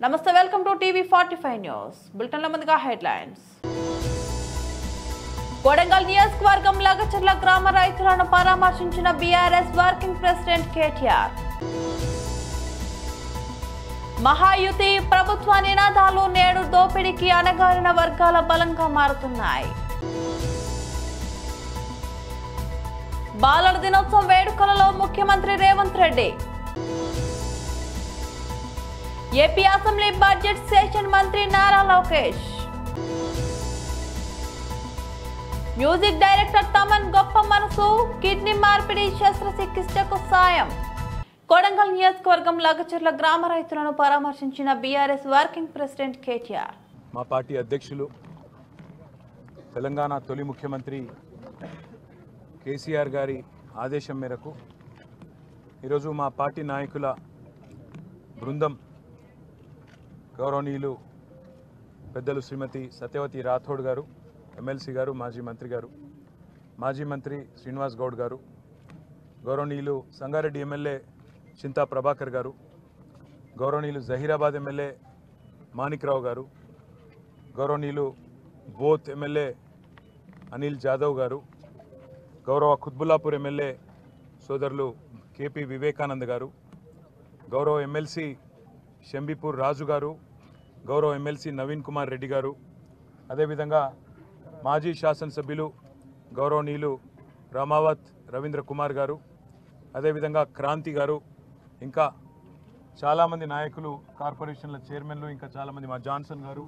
నమస్తే welcome to TV 45 news bulletin లో ముందుగా హెడ్లైన్స్. కొడంగల్ నియోజకవర్గం లగచర్ల గ్రామ రైతులను పరామర్శించిన BRS working president KTR. Mahayuti ప్రభుత్వ నినాదాలు నేడు దోపిడీకి అణగారిన వర్గాల బలంగా మారుతున్నాయి. బాలల దినోత్సవం వేడుకలలో ముఖ్యమంత్రి Revanth Reddy. AP assembly budget session మంత్రి నారా లోకేష్. మ్యూజిక్ డైరెక్టర్ తమన్ గొప్ప మనసు, కిడ్నీ మార్పిడి శస్త్రచికిత్సకు సాయం. కొడంగల్ నియోజకవర్గం లగచర్ల గ్రామ రైతులను పరామర్శించిన బీఆర్ఎస్ వర్కింగ్ ప్రెసిడెంట్ కేటీఆర్. మా పార్టీ అధ్యక్షులు తెలంగాణ తొలి ముఖ్యమంత్రి కేసీఆర్ గారి ఆదేశం మేరకు ఈరోజు మా పార్టీ నాయకుల బృందం గౌరవనీయులు పెద్దలు శ్రీమతి సత్యవతి రాథోడ్ గారు, ఎమ్మెల్సీ గారు, మాజీ మంత్రి శ్రీనివాస్ గౌడ్ గారు, గౌరవనీయులు సంగారెడ్డి ఎమ్మెల్యే చింతా ప్రభాకర్ గారు, గౌరవనీయులు జహీరాబాద్ ఎమ్మెల్యే మాణిక్రావు గారు, గౌరవనీయులు బోత్ ఎమ్మెల్యే అనిల్ జాదవ్ గారు, గౌరవ కుత్బుల్లాపూర్ ఎమ్మెల్యే సోదరులు కేపీ వివేకానంద్ గారు, గౌరవ ఎమ్మెల్సీ షంబీపూర్ రాజు గారు, గౌరవ ఎమ్మెల్సీ నవీన్ కుమార్ రెడ్డి గారు, అదేవిధంగా మాజీ శాసనసభ్యులు గౌరవనీయులు రామావత్ రవీంద్ర కుమార్ గారు, అదేవిధంగా క్రాంతి గారు, ఇంకా చాలామంది నాయకులు, కార్పొరేషన్ల చైర్మన్లు, ఇంకా చాలామంది మా జాన్సన్ గారు,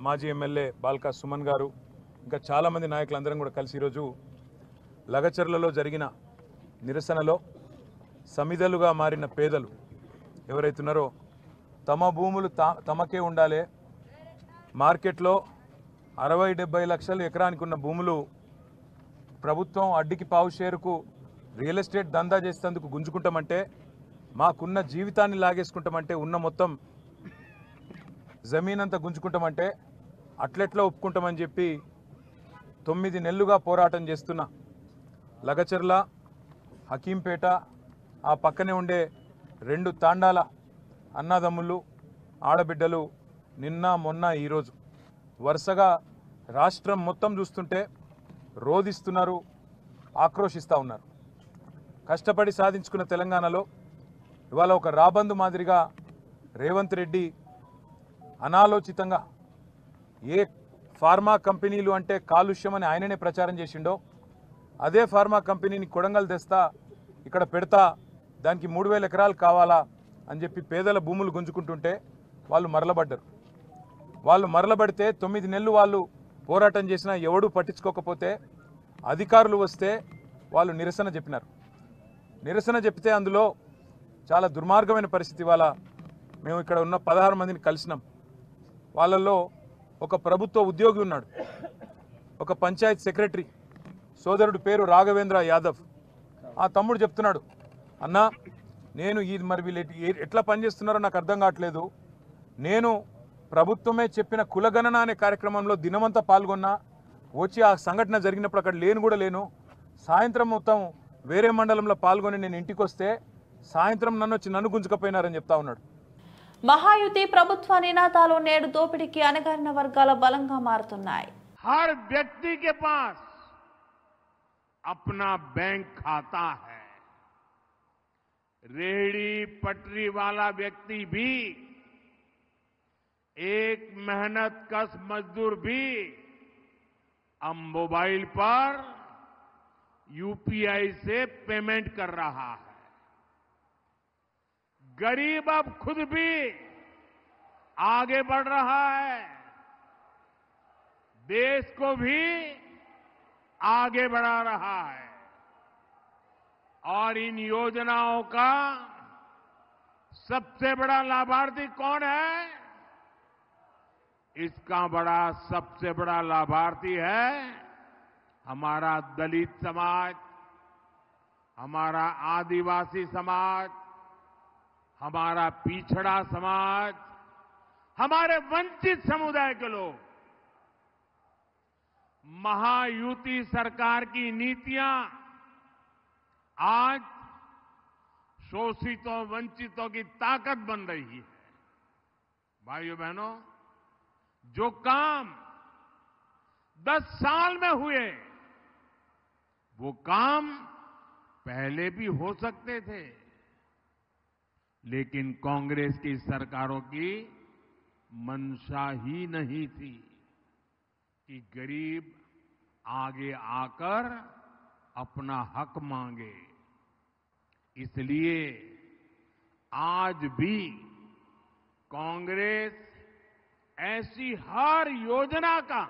మాజీ ఎమ్మెల్యే బాల్కా సుమన్ గారు, ఇంకా చాలామంది నాయకులందరం కూడా కలిసి ఈరోజు లగచర్లలో జరిగిన నిరసనలో సమిధలుగా మారిన పేదలు ఎవరైతున్నారో తమ భూములు తమకే ఉండాలి, మార్కెట్లో 60-70 లక్షలు ఎకరానికి ఉన్న భూములు ప్రభుత్వం అడ్డికి పావు షేరుకు రియల్ ఎస్టేట్ దందా చేసేందుకు గుంజుకుంటామంటే, మాకున్న జీవితాన్ని లాగేసుకుంటామంటే, ఉన్న మొత్తం జమీన్ అంతా గుంజుకుంటామంటే అట్లెట్లా ఒప్పుకుంటామని చెప్పి 9 నెలలుగా పోరాటం చేస్తున్న లగచర్ల, హకీంపేట, ఆ పక్కనే ఉండే 2 తాండాల అన్నదమ్ములు, ఆడబిడ్డలు నిన్న మొన్న ఈరోజు వరుసగా రాష్ట్రం మొత్తం చూస్తుంటే రోధిస్తున్నారు, ఆక్రోషిస్తూ ఉన్నారు. కష్టపడి సాధించుకున్న తెలంగాణలో ఇవాళ ఒక రాబందు మాదిరిగా రేవంత్ రెడ్డి అనాలోచితంగా ఏ ఫార్మా కంపెనీలు అంటే కాలుష్యం అని ఆయననే ప్రచారం చేసిండో అదే ఫార్మా కంపెనీని కొడంగల్ తెస్తా, ఇక్కడ పెడతా, దానికి 3000 ఎకరాలు కావాలా అని చెప్పి పేదల భూములు గుంజుకుంటుంటే వాళ్ళు మరలబడితే 9 నెలలు వాళ్ళు పోరాటం చేసినా ఎవడూ పట్టించుకోకపోతే అధికారులు వస్తే వాళ్ళు నిరసన చెప్తే అందులో చాలా దుర్మార్గమైన పరిస్థితి. వాళ్ళ మేము ఇక్కడ ఉన్న 16 మందిని కలిసినాం. వాళ్ళల్లో ఒక ప్రభుత్వ ఉద్యోగి ఉన్నాడు, ఒక పంచాయత్ సెక్రటరీ సోదరుడు పేరు రాఘవేంద్ర యాదవ్. ఆ తమ్ముడు చెప్తున్నాడు, అన్నా నేను ఇది మరి వీళ్ళు ఎట్లా పనిచేస్తున్నారో నాకు అర్థం కావట్లేదు, నేను ప్రభుత్వమే చెప్పిన కులగణన అనే కార్యక్రమంలో దినమంతా పాల్గొన్నా, వచ్చి ఆ సంఘటన జరిగినప్పుడు అక్కడ లేను, సాయంత్రం మొత్తం వేరే మండలంలో పాల్గొని నేను ఇంటికి వస్తే సాయంత్రం నన్ను గుంజుకపోయినారని చెప్తా ఉన్నాడు. మహాయుతి ప్రభుత్వ నినాదాలు నేడు దోపిడీకి అణగారిన వర్గాల బలంగా మారుతున్నాయి. हर व्यक्ति के पास अपना बैंक खाता है. रेहड़ी पटरी वाला व्यक्ति भी, एक मेहनत कश मजदूर भी अब मोबाइल पर यूपीआई से पेमेंट कर रहा है. गरीब अब खुद भी आगे बढ़ रहा है, देश को भी आगे बढ़ा रहा है. और इन योजनाओं का सबसे बड़ा लाभार्थी कौन है? इसका सबसे बड़ा लाभार्थी है हमारा दलित समाज, हमारा आदिवासी समाज, हमारा पिछड़ा समाज, हमारे वंचित समुदाय के लोग. महायुति सरकार की नीतियां आज शोषितों वंचितों की ताकत बन रही है. भाइयों बहनों, जो काम 10 साल में हुए वो काम पहले भी हो सकते थे, लेकिन कांग्रेस की सरकारों की मंशा ही नहीं थी कि गरीब आगे आकर अपना हक मांगे। इसलिए आज भी कांग्रेस ऐसी हर योजना का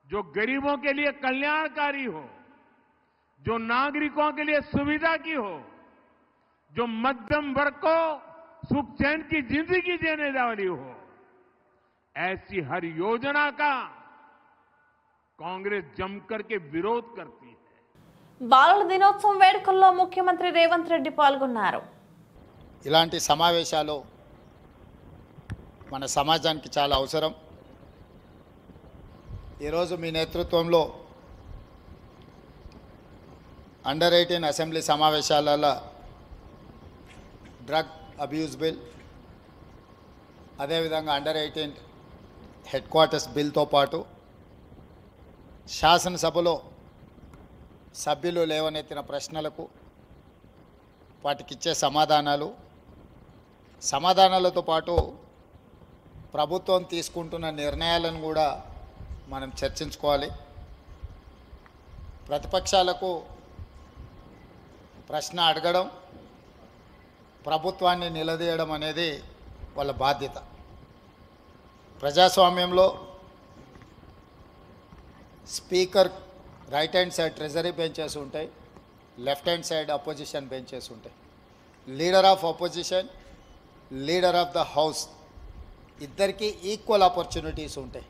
जो गरीबों के लिए कल्याणकारी हो, जो नागरिकों के लिए सुविधा की हो, जो मध्यम वर्ग को सुख चैन की जिंदगी देने वाली हो, ऐसी हर योजना का कांग्रेस जमकर के विरोध करती है। బాలల దినోత్సవం వేడుకల్లో ముఖ్యమంత్రి రేవంత్ రెడ్డి పాల్గొన్నారు. ఇలాంటి సమావేశాలు మన సమాజానికి చాలా అవసరం. ఈరోజు మీ నేతృత్వంలో అండర్ 18 అసెంబ్లీ సమావేశాలలో డ్రగ్ అబ్యూజ్ బిల్, అదేవిధంగా అండర్ 18 హెడ్ క్వార్టర్స్ బిల్తో పాటు శాసనసభలో సభ్యులు లేవనెత్తిన ప్రశ్నలకు వాటికిచ్చే సమాధానాలతో పాటు ప్రభుత్వం తీసుకుంటున్న నిర్ణయాలను కూడా మనం చర్చించుకోవాలి. ప్రతిపక్షాలకు ప్రశ్న అడగడం, ప్రభుత్వాన్ని నిలదీయడం అనేది వాళ్ళ బాధ్యత. ప్రజాస్వామ్యంలో speaker right hand side treasury benches ఉంటాయి, left hand side opposition benches ఉంటాయి. Leader of opposition, leader of the house ఇద్దరికీ ఈక్వల్ ఆపర్చునిటీస్ ఉంటాయి.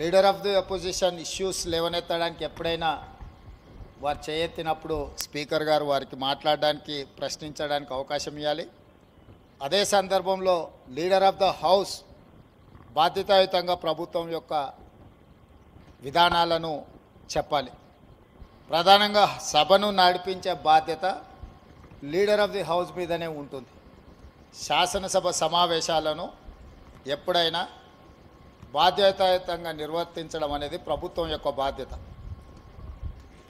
Leader of the opposition issues లేవనెత్తడానికి ఎప్పుడైనా వారు చేయెత్తినప్పుడు స్పీకర్ గారు వారికి మాట్లాడడానికి, ప్రశ్నించడానికి అవకాశం ఇవ్వాలి. అదే సందర్భంలో లీడర్ ఆఫ్ ద హౌస్ బాధ్యతాయుతంగా ప్రభుత్వం యొక్క విధానాలను చెప్పాలి. ప్రధానంగా సభను నడిపించే బాధ్యత లీడర్ ఆఫ్ ది హౌస్ మీదనే ఉంటుంది. శాసనసభ సమావేశాలను ఎప్పుడైనా బాధ్యతాయుతంగా నిర్వర్తించడం అనేది ప్రభుత్వం యొక్క బాధ్యత.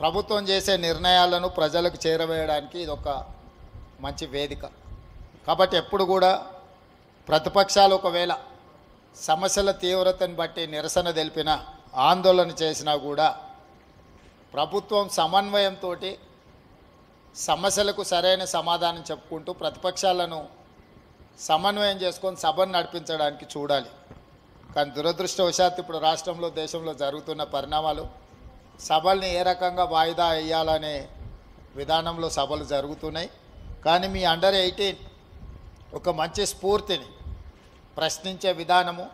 ప్రభుత్వం చేసే నిర్ణయాలను ప్రజలకు చేరవేయడానికి ఇదొక మంచి వేదిక. కాబట్టి ఎప్పుడు కూడా ప్రతిపక్షాలు ఒకవేళ సమస్యల తీవ్రతను బట్టి నిరసన తెలిపినా, ఆందోళన చేసినా కూడా ప్రభుత్వం సమన్వయంతో సమస్యలకు సరైన సమాధానం చెప్పుకుంటూ ప్రతిపక్షాలను సమన్వయం చేసుకొని సభను నడిపించడానికి చూడాలి. కానీ దురదృష్టవశాత్తు ఇప్పుడు రాష్ట్రంలో, దేశంలో జరుగుతున్న పరిణామాలు సభల్ని ఏ రకంగా వాయిదా వేయాలనే విధానంలో సభలు జరుగుతున్నాయి. కానీ మీ అండర్ 18 ఒక మంచి స్ఫూర్తిని, ప్రశ్నించే విధానము,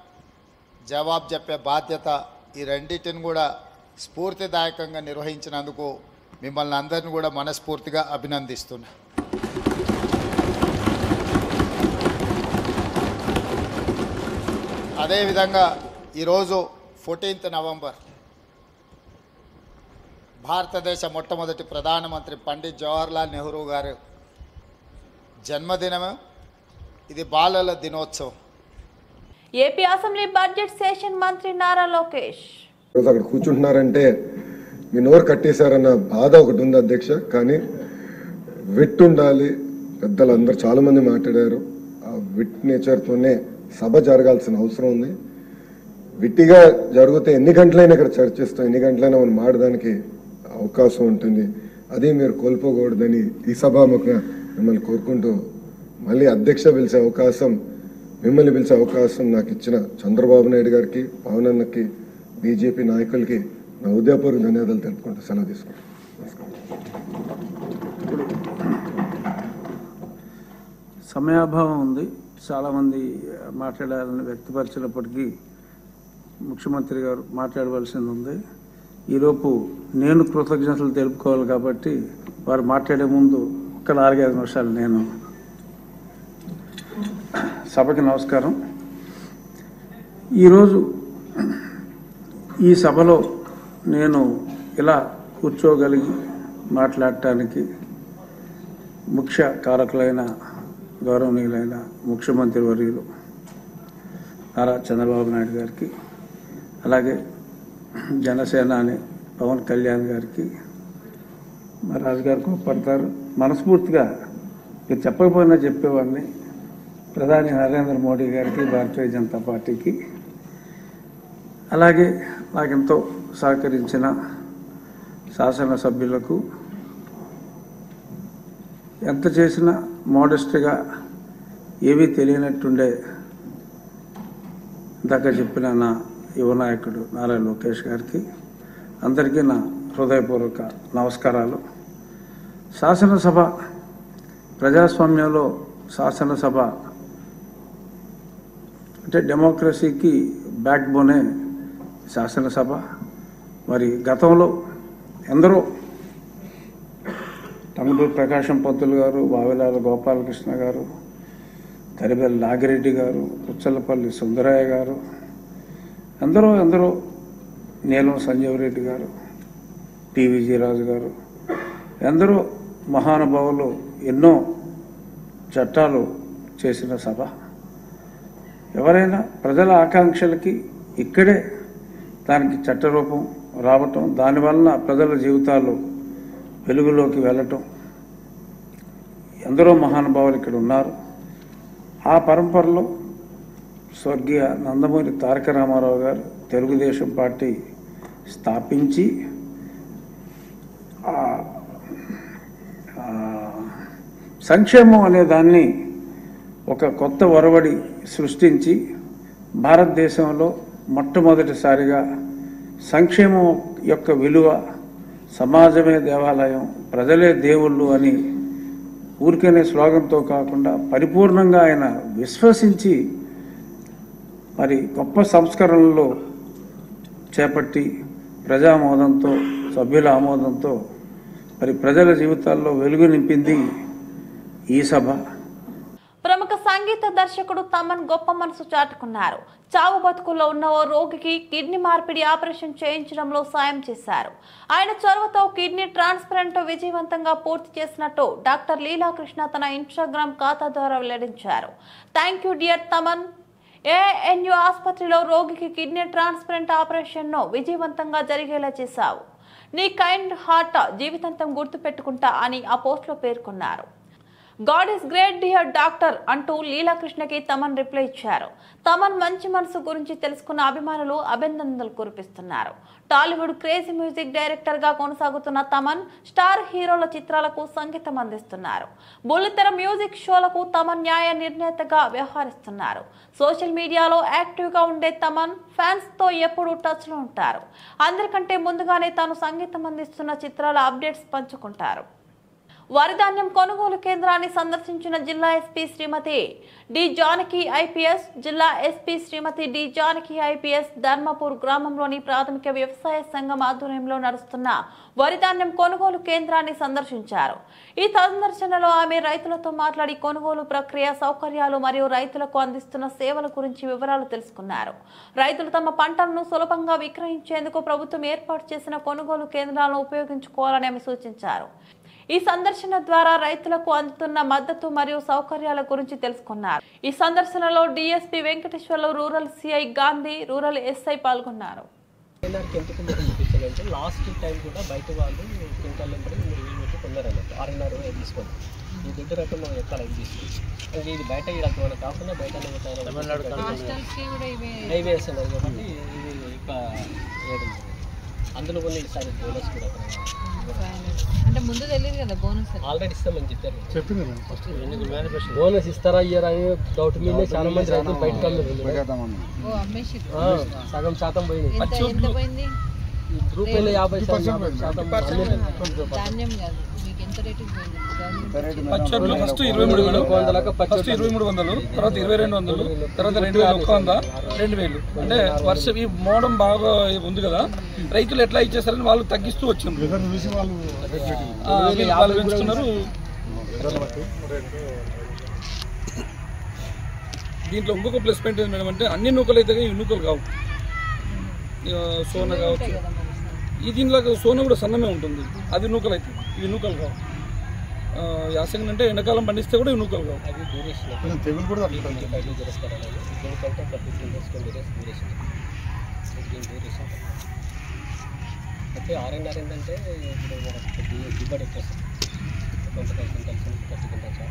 జవాబు చెప్పే బాధ్యత, ఈ రెండింటిని కూడా స్ఫూర్తిదాయకంగా నిర్వహించినందుకు మిమ్మల్ని అందరిని కూడా మనస్ఫూర్తిగా అభినందిస్తున్నా. అదేవిధంగా ఈరోజు 14th నవంబర్ భారతదేశ మొట్టమొదటి ప్రధానమంత్రి పండిత్ జవహర్లాల్ నెహ్రూ గారు జన్మదినము. ఇది బాలల దినోత్సవం. ఏపీ అసెంబ్లీ బడ్జెట్ సెషన్ మంత్రి నారా లోకేష్ అక్కడ కూర్చుంటున్నారంటే మీ నోరు కట్టేశారన్న బాధ ఒకటి ఉంది అధ్యక్ష. కానీ విట్ ఉండాలి. పెద్దలు అందరు చాలా మంది మాట్లాడారు. ఆ విట్ నేచర్తోనే సభ జరగాల్సిన అవసరం ఉంది. విట్టిగా జరిగితే ఎన్ని గంటలైనా ఇక్కడ చర్చిస్తాం, ఎన్ని గంటలైనా మనం మాడడానికి అవకాశం ఉంటుంది. అది మీరు కోల్పోకూడదని ఈ సభాముఖంగా మిమ్మల్ని కోరుకుంటూ, మళ్ళీ అధ్యక్ష పిలిచే అవకాశం, మిమ్మల్ని పిలిచే అవకాశం నాకు ఇచ్చిన చంద్రబాబు నాయుడు గారికి, పవన్ అన్నకి, బీజేపీ నాయకులకి నా హృదయపూర్వక ధన్యవాదాలు తెలుపుకుంటూ సెలవు తీసుకుంటాను. సమయాభావం ఉంది. చాలామంది మాట్లాడాలని వ్యక్తపరిచినప్పటికీ ముఖ్యమంత్రి గారు మాట్లాడవలసింది ఉంది. ఈలోపు నేను కృతజ్ఞతలు తెలుపుకోవాలి కాబట్టి వారు మాట్లాడే ముందు ఒక్క 4-5 నిమిషాలు నేను సభకి నమస్కారం. ఈరోజు ఈ సభలో నేను ఇలా కూర్చోగలిగి మాట్లాడటానికి ముఖ్య కారకులైన గౌరవనీయులైన ముఖ్యమంత్రి వర్యులు నారా చంద్రబాబు నాయుడు గారికి, అలాగే జనసేనాని పవన్ కళ్యాణ్ గారికి, మా రాజుగారు కోప్పడతారు, మనస్ఫూర్తిగా మీరు చెప్పకపోయినా చెప్పేవాడిని, ప్రధాని నరేంద్ర మోడీ గారికి, భారతీయ జనతా పార్టీకి, అలాగే నాకెంతో సహకరించిన శాసనసభ్యులకు, ఎంత చేసినా మోడెస్ట్గా ఏమీ తెలియనట్టుండే ఇందాక చెప్పిన నా యువ నాయకుడు నారా లోకేష్ గారికి, అందరికీ నా హృదయపూర్వక నమస్కారాలు. శాసనసభ ప్రజాస్వామ్యంలో శాసనసభ అంటే డెమోక్రసీకి బ్యాక్ బోనే శాసనసభ. మరి గతంలో ఎందరో టంగుటూరి ప్రకాశం పంతులు గారు, వావిలాల గోపాలకృష్ణ గారు, తరిబెల్లి నాగిరెడ్డి గారు, పుచ్చలపల్లి సుందరయ్య గారు, ఎందరో నీలం సంజీవ్ రెడ్డి గారు, టీవీజీ రాజు గారు, ఎందరో మహానుభావులు ఎన్నో చట్టాలు చేసిన సభ. ఎవరైనా ప్రజల ఆకాంక్షలకి ఇక్కడే దానికి చట్టరూపం రావటం, దానివలన ప్రజల జీవితాలు వెలుగులోకి వెళ్ళటం, ఎందరో మహానుభావులు ఇక్కడ ఉన్నారు. ఆ పరంపరలో స్వర్గీయ నందమూరి తారక రామారావు గారు తెలుగుదేశం పార్టీ స్థాపించి సంక్షేమం అనే దాన్ని ఒక కొత్త ఒరవడి సృష్టించి భారతదేశంలో మొట్టమొదటిసారిగా సంక్షేమం యొక్క విలువ, సమాజమే దేవాలయం, ప్రజలే దేవుళ్ళు అని ఊరికనే స్లోగన్తో కాకుండా పరిపూర్ణంగా ఆయన విశ్వసించి మరి గొప్ప సంస్కరణలు చేపట్టి ప్రజామోదంతో, సభ్యుల ఆమోదంతో మరి ప్రజల జీవితాల్లో వెలుగు నింపింది ఈ సభ. ప్రముఖ సంగీత దర్శకుడు తమన్ గొప్ప మనసు చాటుకున్నారు. చావు బతుకుల్లో ఉన్న ఓ రోగికి కిడ్నీ మార్పిడి ఆపరేషన్ చేయించడంలో సాయం చేశారు. ఆయన చొరవతో కిడ్నీ ట్రాన్స్ప్లాంట్ విజయవంతంగా పూర్తి చేసినట్టు డాక్టర్ లీలాకృష్ణ తన ఇన్స్టాగ్రామ్ ఖాతా ద్వారా వెల్లడించారు. Thank you dear Thaman. ANU ఆసుపత్రిలో రోగికి కిడ్నీ ట్రాన్స్ప్లాంట్ ఆపరేషన్ను విజయవంతంగా జరిగేలా చేశావు. నీ కైండ్ హార్ట్ జీవితాంతం గుర్తుపెట్టుకుంటా అని ఆ పోస్ట్లో పేర్కొన్నారు. God is great dear doctor అంటూ లీలాకృష్ణకి తమన్ రిప్లై ఇచ్చారు. తమన్ మంచి మనసు గురించి తెలుసుకున్న అభిమానులు అభినందనలు కురిపిస్తున్నారు. టాలీవుడ్ క్రేజీ మ్యూజిక్ డైరెక్టర్ గా కొనసాగుతున్న తమన్ స్టార్ హీరోల చిత్రాలకు సంగీతం అందిస్తున్నారు. బుల్లితెర మ్యూజిక్ షోలకు తమన్ న్యాయ నిర్ణేతగా వ్యవహరిస్తున్నారు. సోషల్ మీడియాలో యాక్టివ్ గా ఉండే తమన్ ఫ్యాన్స్ తో ఎప్పుడూ టచ్ లో ఉంటారు. అందరికంటే ముందుగానే తాను సంగీతం అందిస్తున్న చిత్రాల అప్డేట్స్ పంచుకుంటారు. వరిధాన్యం కొనుగోలు కేంద్రాన్ని సందర్శించిన జిల్లా ఎస్పీ శ్రీమతి డి జానకి ఐపీఎస్, జిల్లా ఎస్పీ శ్రీమతి డి జానకి ఐపీఎస్ ధర్మపూర్ గ్రామంలోని ప్రాథమిక వ్యవసాయ సంఘం ఆధ్వర్యంలో నడుస్తున్న వరిధాన్యం కొనుగోలు కేంద్రాన్ని సందర్శించారు. ఈ సందర్శనలో ఆమె రైతులతో మాట్లాడి కొనుగోలు ప్రక్రియ, సౌకర్యాలు మరియు రైతులకు అందిస్తున్న సేవల గురించి వివరాలు తెలుసుకున్నారు. రైతులు తమ పంటలను సులభంగా విక్రయించేందుకు ప్రభుత్వం ఏర్పాటు చేసిన కొనుగోలు కేంద్రాలను ఉపయోగించుకోవాలని ఆమె సూచించారు. ఈ సందర్శన ద్వారా రైతులకు అందుతున్న మద్దతు మరియు సౌకర్యాల గురించి తెలుసుకున్నారు. ఈ సందర్శనలో DSP Venkateswarlu, rural CI Gandhi, rural SI పాల్గొన్నారు. లాస్ట్ టైం కూడా బయట వాళ్ళు క్వింటాల్ నెంబర్ 3,000 కొన్నారన్నట్టు 6,500 తీసుకోండి. ఈ దుడ్డు రకం మనం ఎక్కడ తీసుకుంటాం. ఇది బయట మనకు కాకుండా బయట హైవేస్ అన్నారు కాబట్టి ఇది ఇక అందులో కొన్ని ఈసారి బోనస్ కూడా అంటే ముందు తెలియదు కదా బోనస్ ఆల్రెడీ ఇస్తామని చెప్పింది. బోనస్ ఇస్తారా ఇయ్యారా అని డౌట్ మీదే చాలా మంది రైతులు బయటకు సగం శాతం పోయింది. రూపాయలు 50% ధాన్యం కాదు. మీకు ఎంత రేటు పోయింది? పచ్చళ్ళు ఫస్ట్ 23,000, ఫస్ట్ 23,000, తర్వాత 2,200, తర్వాత 2,100, 2,000. అంటే వర్షం ఈ మోడం బాగా ఉంది కదా, రైతులు ఎట్లా ఇచ్చేస్తారని వాళ్ళు తగ్గిస్తూ వచ్చారు. వాళ్ళు పెంచుతున్నారు. దీంట్లో ఇంకొక ప్లస్ పాయింట్ ఏంటి మేడం అంటే అన్ని నూకలు అయితే ఈ నూకలు కావు. సోన కావచ్చు, ఈ దీనిలో సోన కూడా సన్నమే ఉంటుంది. అది నూకలు అయితే ఇవి నూకలు కావు. యాసంగి అంటే ఎండాకాలం పండిస్తే కూడా ఎన్నుకోలు కావు. అది డ్యూరేషన్ తెగులు కూడా 25 days చేస్తారు అనేది దీనికంటే ఒక 15 days 20 days డ్యూరేషన్. దీని డ్యూరేషన్ అయితే ఆర్ఎన్ఆర్ ఏంటంటే ఇప్పుడు దిగుబడి ఎక్కువ వస్తుంది. 25 క్వింటల్స్ 30 క్వింటల్స్.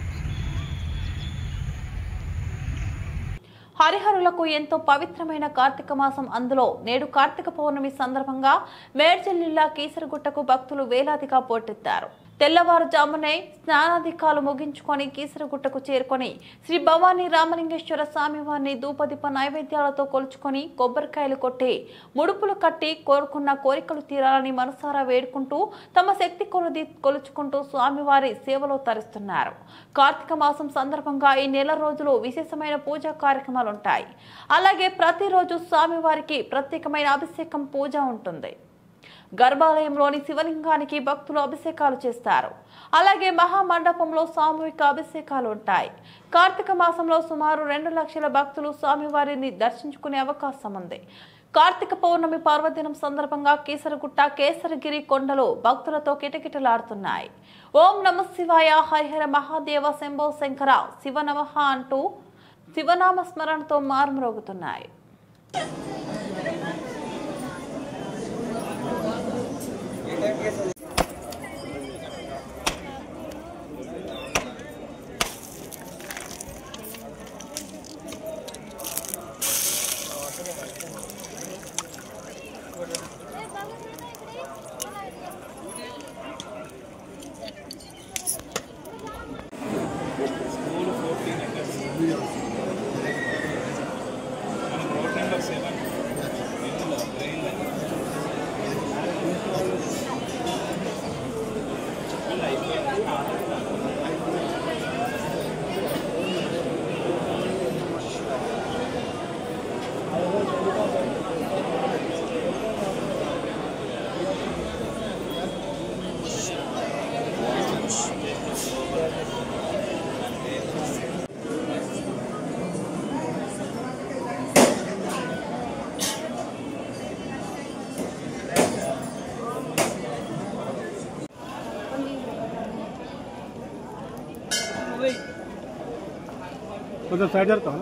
హరిహరులకు ఎంతో పవిత్రమైన కార్తీక మాసం. అందులో నేడు కార్తీక పౌర్ణమి సందర్భంగా మేడ్చల్ జిల్లా కీసరగుట్టకు భక్తులు వేలాదిగా పోటెత్తారు. తెల్లవారుజామునే స్నానాధికాలు ముగించుకొని కీసరగుట్టకు చేరుకొని శ్రీ భవానీ రామలింగేశ్వర స్వామివారిని ధూపదీప నైవేద్యాలతో కొలుచుకొని కొబ్బరికాయలు కొట్టి ముడుపులు కట్టి కోరుకున్న కోరికలు తీరాలని మనసారా వేడుకుంటూ తమ శక్తి కొలది కొలుచుకుంటూ స్వామివారి సేవలో తరిస్తున్నారు. కార్తీక మాసం సందర్భంగా ఈ నెల రోజులు విశేషమైన పూజా కార్యక్రమాలు ఉంటాయి. అలాగే ప్రతిరోజు స్వామివారికి ప్రత్యేకమైన అభిషేకం పూజ ఉంటుంది. గర్భాలయంలోని శివలింగానికి భక్తులు అభిషేకాలు చేస్తారు. అలాగే మహామండపంలో సామూహిక అభిషేకాలు ఉంటాయి. కార్తీక మాసంలో సుమారు 2 లక్షల భక్తులు స్వామివారిని దర్శించుకునే అవకాశం ఉంది. కార్తీక పౌర్ణమి పర్వదినం సందర్భంగా కీసరగుట్ట కేసరగిరి కొండలు భక్తులతో కిటకిటలాడుతున్నాయి. ఓం నమ శివాయ, హరిహర మహాదేవ, శంభో శంకర, శివ నమః అంటూ శివనామ స్మరణతో మారుమ్రోగుతున్నాయి. కొంచెం సైడ్ జరుగుతాం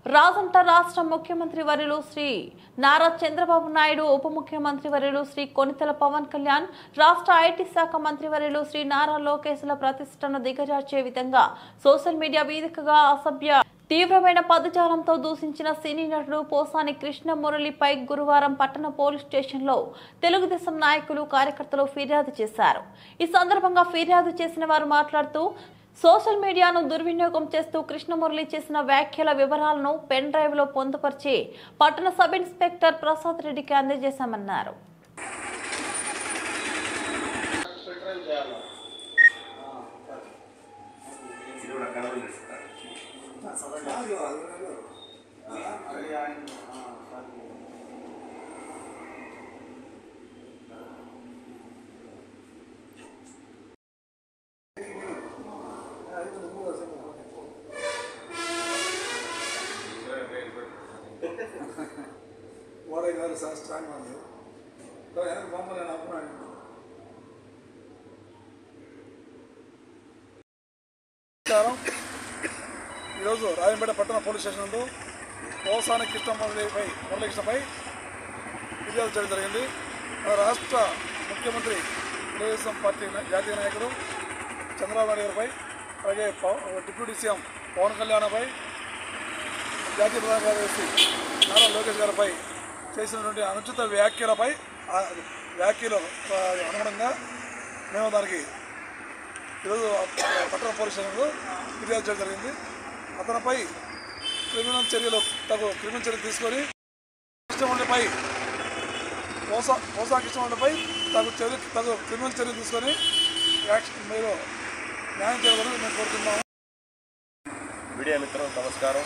రాజంట రాష్ట్ర ముఖ్యమంత్రి వర్యులు శ్రీ నారా చంద్రబాబు నాయుడు, ఉప ముఖ్యమంత్రి వర్యులు శ్రీ కొనితెల పవన్ కళ్యాణ్, రాష్ట్ర ఐటీ శాఖ మంత్రి వర్యులు శ్రీ నారా లోకేశ్ల ప్రతిష్టను దిగజార్చే విధంగా సోషల్ మీడియా వేదికగా అసభ్య తీవ్రమైన పదజాలంతో దూషించిన సినీ నటుడు పోసాని కృష్ణ మురళిపై గురువారం పట్టణ పోలీస్ స్టేషన్లో తెలుగుదేశం నాయకులు, కార్యకర్తలు ఫిర్యాదు చేశారు. ఈ సందర్భంగా ఫిర్యాదు చేసిన వారు మాట్లాడుతూ సోషల్ మీడియాను దుర్వినియోగం చేస్తూ కృష్ణమురళి చేసిన వ్యాఖ్యల వివరాలను పెన్ డ్రైవ్ లో పొందుపరిచి పట్టణ సబ్ ఇన్స్పెక్టర్ ప్రసాద్ రెడ్డికి అందజేశామన్నారు. ఈరోజు రాజంపేట పట్టణ పోలీస్ స్టేషన్ నందు పోసాని మురళీకృష్ణపై ఫిర్యాదు చేయడం జరిగింది. రాష్ట్ర ముఖ్యమంత్రి తెలుగుదేశం పార్టీ జాతీయ నాయకుడు చంద్రబాబు నాయుడు గారిపై, అలాగే డిప్యూటీ సీఎం పవన్ కళ్యాణ్పై, జాతీయ ప్రధాన కార్యదర్శి నారా లోకేష్ గారిపై చేసినటువంటి అనుచిత వ్యాఖ్యలపై వ్యాఖ్యలు అనుగుణంగా మేము దానికి ఈరోజు పట్టణ పోలీస్ స్టేషన్లో ఫిర్యాదు చేయడం జరిగింది. అతనిపై క్రిమినల్ చర్యలు తీసుకొని కృష్ణమురళిపై పోసా కృష్ణమురళిపై తగు క్రిమినల్ చర్యలు తీసుకొని మీరు న్యాయం చేయాలని మేము కోరుతున్నాము. మీడియా మిత్రులకు నమస్కారం.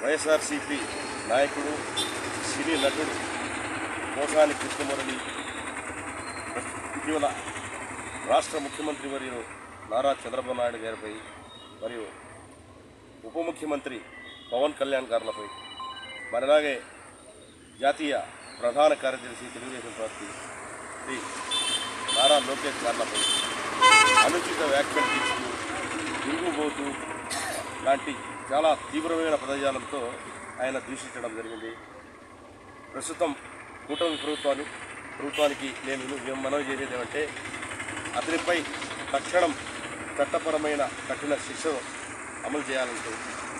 వైఎస్ఆర్సీపీ నాయకుడు, సినీ నటుడు పోసాని కృష్ణమురళి ఇటీవల రాష్ట్ర ముఖ్యమంత్రి వర్యులు నారా చంద్రబాబు నాయుడు గారిపై మరియు ఉప ముఖ్యమంత్రి పవన్ కళ్యాణ్ గారులపై మరి అలాగే జాతీయ ప్రధాన కార్యదర్శి తెలుగుదేశం పార్టీ శ్రీ నారా లోకేష్ గారులపై అనుచిత వ్యాఖ్యలు తీసుకు తిరుగుబోతూ లాంటి చాలా తీవ్రమైన పదజాలంతో ఆయన దూషించడం జరిగింది. ప్రస్తుతం కూటమి ప్రభుత్వానికి నేను మనవి చేసేది ఏమంటే అతనిపై తక్షణం చట్టపరమైన కఠిన శిక్షను అమలు చేయాలంటూ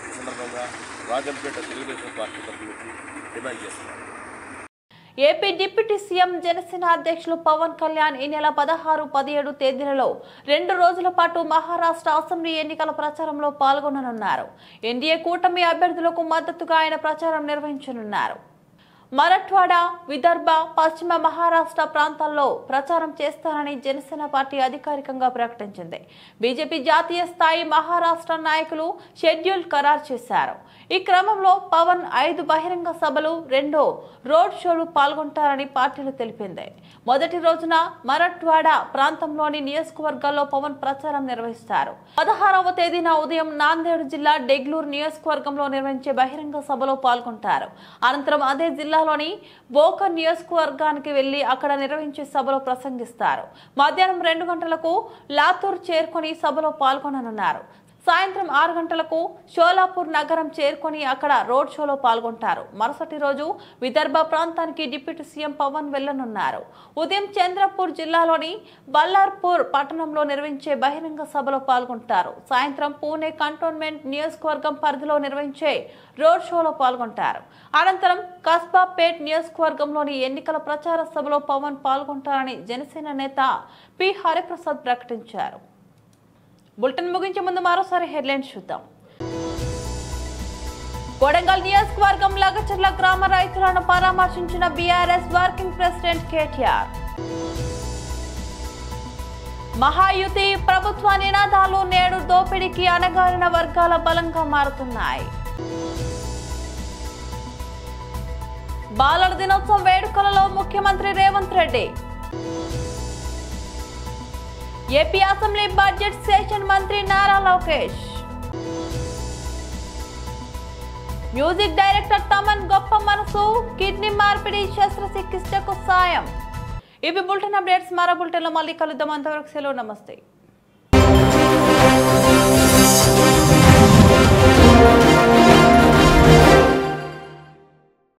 ఈ సందర్భంగా రాజంపేట తెలుగుదేశం పార్టీ తరఫు నుంచి డిమాండ్ చేస్తున్నారు. ఏపీ డిప్యూటీ సీఎం జనసేన అధ్యక్షులు పవన్ కళ్యాణ్ ఈ నెల 16, 17 తేదీలలో 2 రోజుల పాటు మహారాష్ట్ర అసెంబ్లీ ఎన్నికల ప్రచారంలో పాల్గొననున్నారు. ఎన్డీఏ కూటమి అభ్యర్థులకు మద్దతుగా ఆయన ప్రచారం నిర్వహించనున్నారు. మరాఠ్వాడా, విదర్భ, పశ్చిమ మహారాష్ట్ర ప్రాంతాల్లో ప్రచారం చేస్తారని జనసేన పార్టీ అధికారికంగా ప్రకటించింది. బీజేపీ జాతీయ స్థాయి మహారాష్ట్ర నాయకులు షెడ్యూల్ ఖరారు చేశారు. ఈ క్రమంలో పవన్ 5 బహిరంగ సభలు, 2 రోడ్ షోలు పాల్గొంటారని పార్టీలు తెలిపింది. మొదటి రోజున మరాఠ్వాడా ప్రాంతంలోని నియోజకవర్గాల్లో పవన్ ప్రచారం నిర్వహిస్తారు. 16వ తేదీన ఉదయం నాందేడ్ జిల్లా డెగ్లూరు నియోజకవర్గంలో నిర్వహించే బహిరంగ సభలో పాల్గొంటారు. అనంతరం అదే జిల్లాలోని బోకర్ నియోజకవర్గానికి వెళ్లి అక్కడ నిర్వహించే సభలో ప్రసంగిస్తారు. మధ్యాహ్నం 2 గంటలకు లాతూర్ చేరుకొని సభలో పాల్గొననున్నారు. సాయంత్రం 6 గంటలకు షోలాపూర్ నగరం చేరుకొని అక్కడ రోడ్ షోలో పాల్గొంటారు. మరుసటి రోజు విదర్భ ప్రాంతానికి డిప్యూటీ సీఎం పవన్ వెళ్లనున్నారు. ఉదయం చంద్రపూర్ జిల్లాలోని బల్లార్పూర్ పట్టణంలో నిర్వహించే బహిరంగ సభలో పాల్గొంటారు. సాయంత్రం పూణే కంటోన్మెంట్ నియోజకవర్గం పరిధిలో నిర్వహించే రోడ్ షోలో పాల్గొంటారు. అనంతరం కస్బాపేట్ నియోజకవర్గంలోని ఎన్నికల ప్రచార సభలో పవన్ పాల్గొంటారని జనసేన నేత పి హరిప్రసాద్ ప్రకటించారు. బులెటిన్ ముగించే ముందు మరోసారి హెడ్లైన్స్ చూద్దాం. కొడంగల్ నియోజకవర్గం లగచర్ల గ్రామ రైతులను పరామర్శించిన BRS working president KTR. Mahayuti ప్రభుత్వ నినాదాలు నేడు దోపిడీకి అణగారిన వర్గాల బలంగా మారుతున్నాయి. బాలల దినోత్సవం వేడుకలలో ముఖ్యమంత్రి Revanth Reddy. AP assembly budget session మంత్రి నారా లోకేష్. మ్యూజిక్ డైరెక్టర్ తమన్ గొప్ప మనసు, కిడ్నీ మార్పిడి శస్త్రచికిత్సకు సాయం. ఇవి బులెటిన్ అప్డేట్స్. మరో బులెటిన్లో మళ్ళీ కలుద్దాం. అంతవరకు సెలవు. నమస్తే.